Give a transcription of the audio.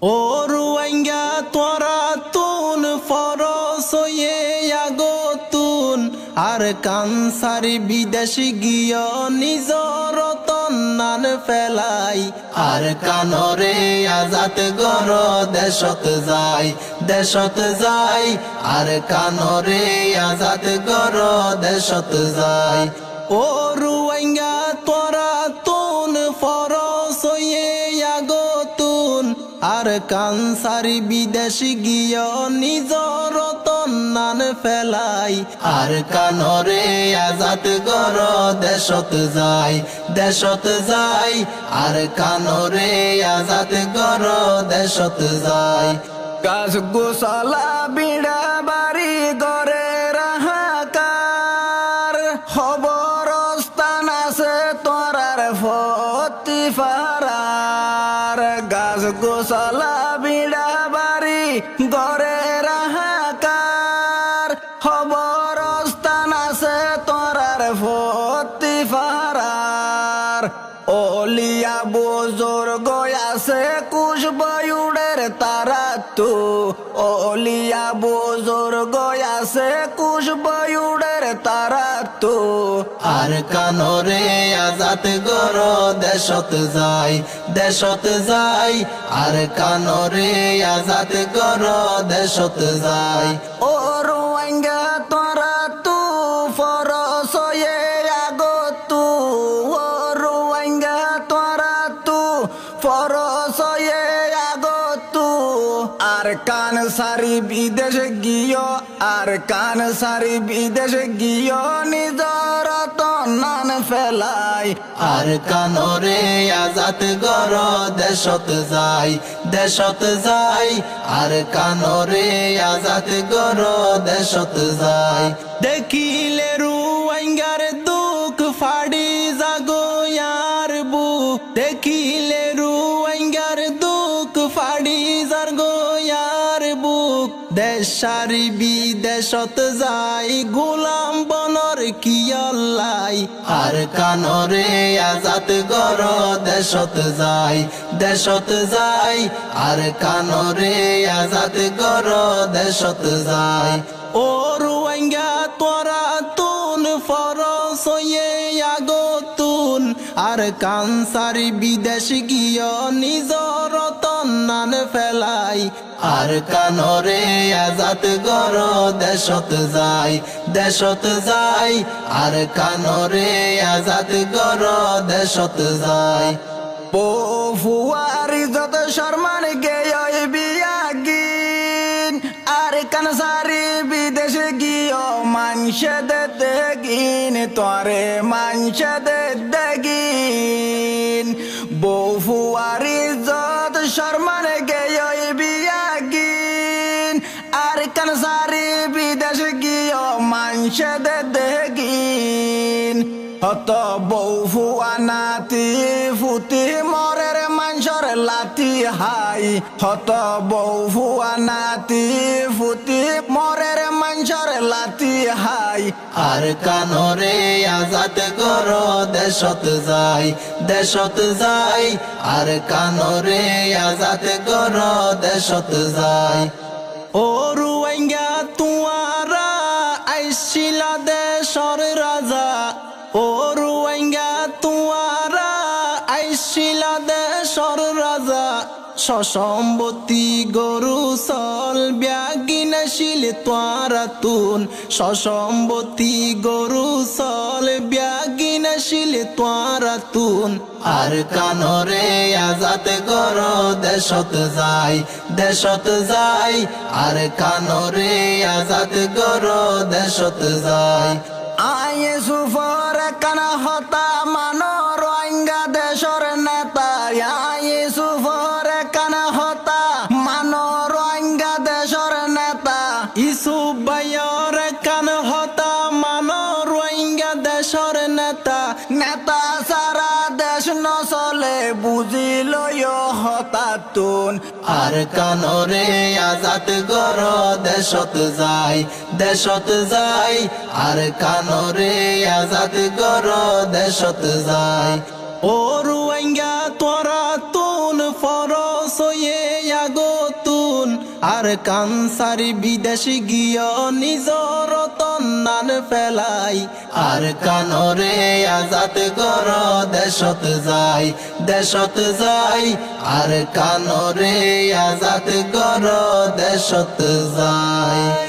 ও রুয়াইঙ্গা তোরা তুন ফরস হয়ে আগতুন আর কানসারি বিদেশি গিয় নিজর তন্নান ফেলাই আর কানরে আজাত গর দেশত যাই আর কানরে আজাত গর দেশত যাই ও রুয়াইঙ্গা তোরা তুন ফরস হয়ে আগতুন আর কানসারি বিদেশি গিয় নিজর তন্নান ফেলাই আর কানরে আজাত গর দেশত যাই আর কানরে আজাত গর দেশত যাই গাছ গোসালা বিড়া বাড়ি গরে রাহাকার খবরস্থান আছে তোরার ফতি ফারার গাছ গোসালা বিড়া বাড়ি গরে রাহাকার খবরস্থান আছে তোরার ফতি ফারার ওলিয়া বুজুর্গ আছে কুশবয়ুড়ের তারা তো ওলিয়া বুজুর্গ আছে কুশবয়ুড়ের তারা তো আর কানরে আজাত গর দেশত যাই আর কানরে আজাত গর দেশত যাই ও রোহিঙ্গা তোরা তু ফরস হয়ে আগতু ও রোহিঙ্গা তোরা তু ফরস হয়ে আগতু আর কান সারি বিদেশে গিয়ে আর কান সারি বিদেশে গিয়ে নিজর তন্নান ফেলাই আর কানরে আজাত গর দেশত যাই আর কানরে আজাত গর দেশত যাই দেখিলে রুয়াইঙ্গার দুঃখ ফাড়ি জাগো ইয়ার বুক দেখিলে রুয়াইঙ্গার দুঃখ ফাড়ি জাগো ইয়ার বুক দেশারি বিদেশত যাই গোলাম বনর কিয়ল্লাই আর কানরে আজাত গর দেশত যাই আর কানরে আজাত গর দেশত যাই ও রুয়াইঙ্গা তোরা তুন ফরস হয়ে আগতুন আর কানসারি বিদেশ গিয় নিজর তন্নান ফেলাই আর কানরে আজাত গর দেশত যাই আর কানরে আজাত গর দেশত যাই ফুয়ারি যত শর্মান গেয় বিয়াগিন আর কানসারি বিদেশে গিয়ে মানসে দেগিন তোরে মানসে দেগিন ফুয়ারি যত শর্মান গেয় বিয়াগিন আর কানসারি বিদেশে গিয়ে মানসে দেগিন হত বউ ফুয়া নাতি ফুটি মরের মাংসর লাতি হাই হত বউ ফুয়া নাতি ফুটি মরের মাংসর লাতি হাই আর কানরে আজাত গর দেশত যাই আর কানরে আজাত গর দেশত যাই ও রুয়াইঙ্গা তুয়ারা আইসিলা দেশর রাজা ও রুয়াইঙ্গা তুয়ারা আইসিলা দেশর রাজা সসম্বতী গরু সল ব্যাগিনাশীল তোয়ারা তুন সসম্বতী গরু সল ব্যাগিনাশীল তোয়ারা তুন আর কানরে আজাত গর দেশত যাই আর কানরে আজাত গর দেশত যাই আয়ে সুফর কানা হতা মানো রোহিঙ্গা দেশর নেতা আয়ে সুফর কানা হতা মানো রোহিঙ্গা দেশর নেতা ইসুফ ভাইয়র কান হতা মানো রোহিঙ্গা দেশর নেতা নেতা সারা দেশ নচলে বুঝিল হতাতুন আর কানরে আজাত গর দেশত যাই আর কানরে আজাত গর দেশত যাই ও রুয়াইঙ্গা তোরা তুন ফরস হয়ে আর কানসারি বিদেশি গিয়ে নিজর তন্নান ফেলাই আর কানরে আজাদ কর দেশত যাই আর কানরে আজাদ কর দেশত যাই।